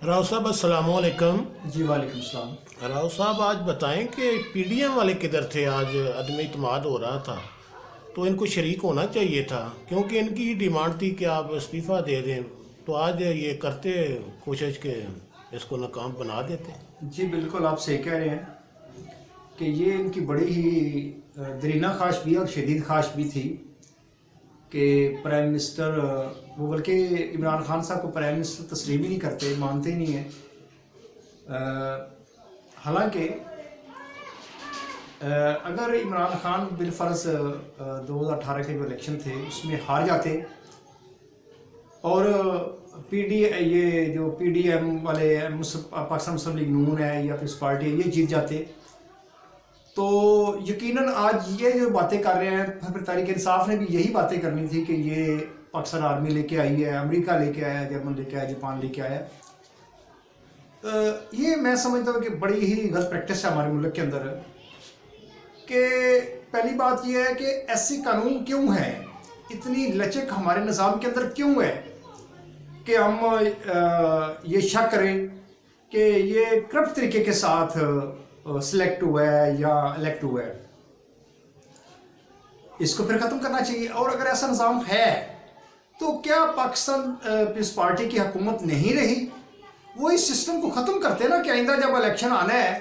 راؤ صاحب السلام علیکم۔ جی وعلیکم السلام۔ راؤ صاحب آج بتائیں کہ پی ڈی ایم والے کدھر تھے؟ آج عدم اعتماد ہو رہا تھا تو ان کو شریک ہونا چاہیے تھا، کیونکہ ان کی ڈیمانڈ تھی کہ آپ استعفیٰ دے دیں، تو آج یہ کرتے کوشش کہ اس کو ناکام بنا دیتے۔ جی بالکل آپ صحیح کہہ رہے ہیں کہ یہ ان کی بڑی ہی درینہ خواہش بھی اور شدید خواہش بھی تھی کہ پرائم منسٹر وہ بلکہ عمران خان صاحب کو پرائم منسٹر تسلیم ہی نہیں کرتے، مانتے ہی نہیں ہیں۔ حالانکہ اگر عمران خان بالفرض 2018 کے جو الیکشن تھے اس میں ہار جاتے اور یہ جو پی ڈی ایم والے پاکستان مسلم لیگ نون ہے یا پیپلز پارٹی ہے یہ جیت جاتے تو یقیناً آج یہ جو باتیں کر رہے ہیں، پھر تحریک انصاف نے بھی یہی باتیں کرنی تھی کہ یہ پاکستان آرمی لے کے آئی ہے، امریکہ لے کے آیا، جرمن لے کے آیا، جاپان لے کے آیا۔ یہ میں سمجھتا ہوں کہ بڑی ہی غلط پریکٹس ہے ہمارے ملک کے اندر کہ پہلی بات یہ ہے کہ ایسے قانون کیوں ہیں، اتنی لچک ہمارے نظام کے اندر کیوں ہے کہ ہم یہ شک کریں کہ یہ کرپٹ طریقے کے ساتھ سلیکٹ ہوا ہے یا الیکٹ ہوا ہے۔ اس کو پھر ختم کرنا چاہیے، اور اگر ایسا نظام ہے تو کیا پاکستان پیپلز پارٹی کی حکومت نہیں رہی؟ وہ اس سسٹم کو ختم کرتے نا کہ آئندہ جب الیکشن آنا ہے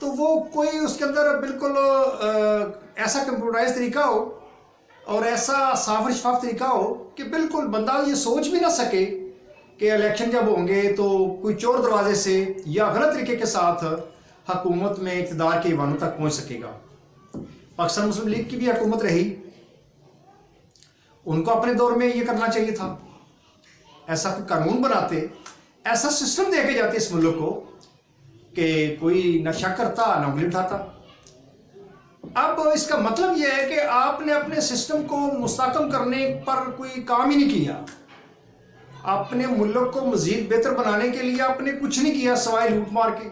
تو وہ کوئی اس کے اندر بالکل ایسا کمپیوٹرائز طریقہ ہو اور ایسا صاف اور شفاف طریقہ ہو کہ بالکل بندہ یہ سوچ بھی نہ سکے کہ الیکشن جب ہوں گے تو کوئی چور دروازے سے یا غلط طریقے کے ساتھ حکومت میں اقتدار کے ایوانوں تک پہنچ سکے گا۔ پاکستان مسلم لیگ کی بھی حکومت رہی، ان کو اپنے دور میں یہ کرنا چاہیے تھا، ایسا کوئی قانون بناتے، ایسا سسٹم دے کے جاتے اس ملک کو کہ کوئی نہ شک کرتا نہ انگلی اٹھاتا۔ اب اس کا مطلب یہ ہے کہ آپ نے اپنے سسٹم کو مستحکم کرنے پر کوئی کام ہی نہیں کیا، اپنے ملک کو مزید بہتر بنانے کے لیے آپ نے کچھ نہیں کیا سوائے لوٹ مار کے۔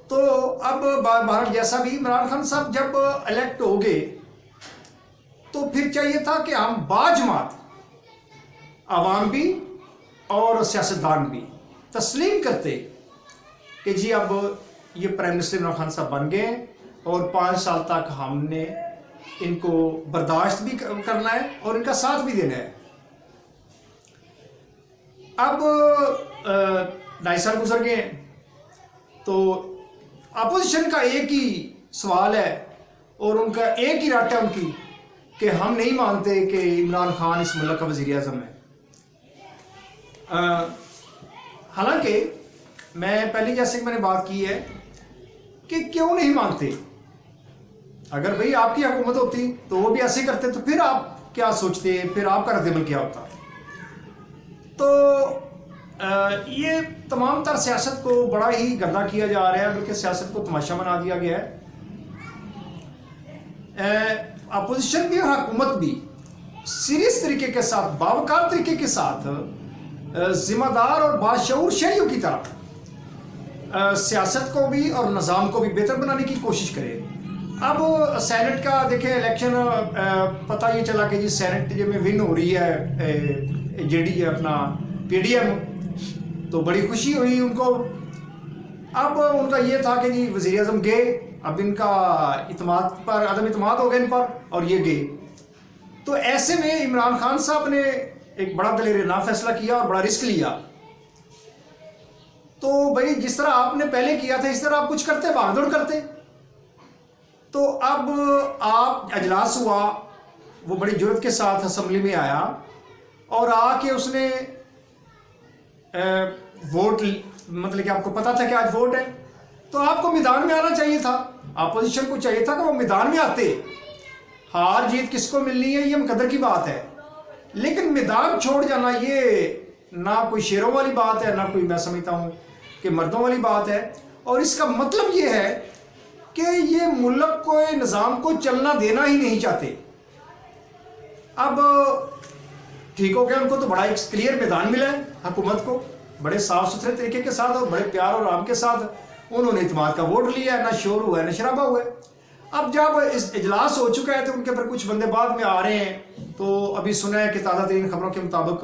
تو اب بہرحال جیسا بھی عمران خان صاحب جب الیکٹ ہو گئے تو پھر چاہیے تھا کہ ہم باجماعت عوام بھی اور سیاستدان بھی تسلیم کرتے کہ جی اب یہ پرائم منسٹر عمران خان صاحب بن گئے اور 5 سال تک ہم نے ان کو برداشت بھی کرنا ہے اور ان کا ساتھ بھی دینا ہے۔ اب 2.5 سال گزر گئے ہیں تو اپوزیشن کا ایک ہی سوال ہے اور ان کا ایک ہی رٹ ہے ان کی کہ ہم نہیں مانتے کہ عمران خان اس ملک کا وزیر اعظم ہے۔ حالانکہ میں پہلے جیسے کہ میں نے بات کی ہے کہ کیوں نہیں مانتے، اگر بھئی آپ کی حکومت ہوتی تو وہ بھی ایسے کرتے تو پھر آپ کیا سوچتے، پھر آپ کا رد عمل کیا ہوتا؟ تو یہ تمام تر سیاست کو بڑا ہی گندا کیا جا رہا ہے، بلکہ سیاست کو تماشا بنا دیا گیا ہے۔ اپوزیشن بھی اور حکومت بھی سیریس طریقے کے ساتھ، باوقار طریقے کے ساتھ، ذمہ دار اور باشعور شہریوں کی طرح سیاست کو بھی اور نظام کو بھی بہتر بنانے کی کوشش کرے۔ اب سینٹ کا دیکھیں الیکشن، پتہ یہ چلا کہ جی سینٹ میں ون ہو رہی ہے جے ڈی اپنا پی ڈی ایم، تو بڑی خوشی ہوئی ان کو۔ اب ان کا یہ تھا کہ جی وزیر اعظم گئے، اب ان کا اعتماد پر عدم اعتماد ہو گیا ان پر اور یہ گئے، تو ایسے میں عمران خان صاحب نے ایک بڑا دلیرانہ فیصلہ کیا اور بڑا رسک لیا۔ تو بھائی جس طرح آپ نے پہلے کیا تھا اس طرح آپ کچھ کرتے، بھاگ دوڑ کرتے۔ تو اب آپ اجلاس ہوا، وہ بڑی جرات کے ساتھ اسمبلی میں آیا اور آ کے اس نے ووٹ، مطلب کہ آپ کو پتا تھا کہ آج ووٹ ہے تو آپ کو میدان میں آنا چاہیے تھا، اپوزیشن کو چاہیے تھا کہ وہ میدان میں آتے۔ ہار جیت کس کو ملنی ہے یہ مقدر کی بات ہے، لیکن میدان چھوڑ جانا یہ نہ کوئی شیروں والی بات ہے، نہ کوئی میں سمجھتا ہوں کہ مردوں والی بات ہے۔ اور اس کا مطلب یہ ہے کہ یہ ملک کو نظام کو چلنا دینا ہی نہیں چاہتے۔ اب ٹھیک ہو گیا، ان کو تو بڑا ایک کلیئر میدان ملا ہے حکومت کو، بڑے صاف ستھرے طریقے کے ساتھ اور بڑے پیار اور آرام کے ساتھ انہوں نے اعتماد کا ووٹ لیا ہے، نہ شور ہوا ہے نہ شرابہ ہوا ہے۔ اب جب اس اجلاس ہو چکا ہے تو ان کے پر کچھ بندے بعد میں آ رہے ہیں، تو ابھی سنا ہے کہ تازہ ترین خبروں کے مطابق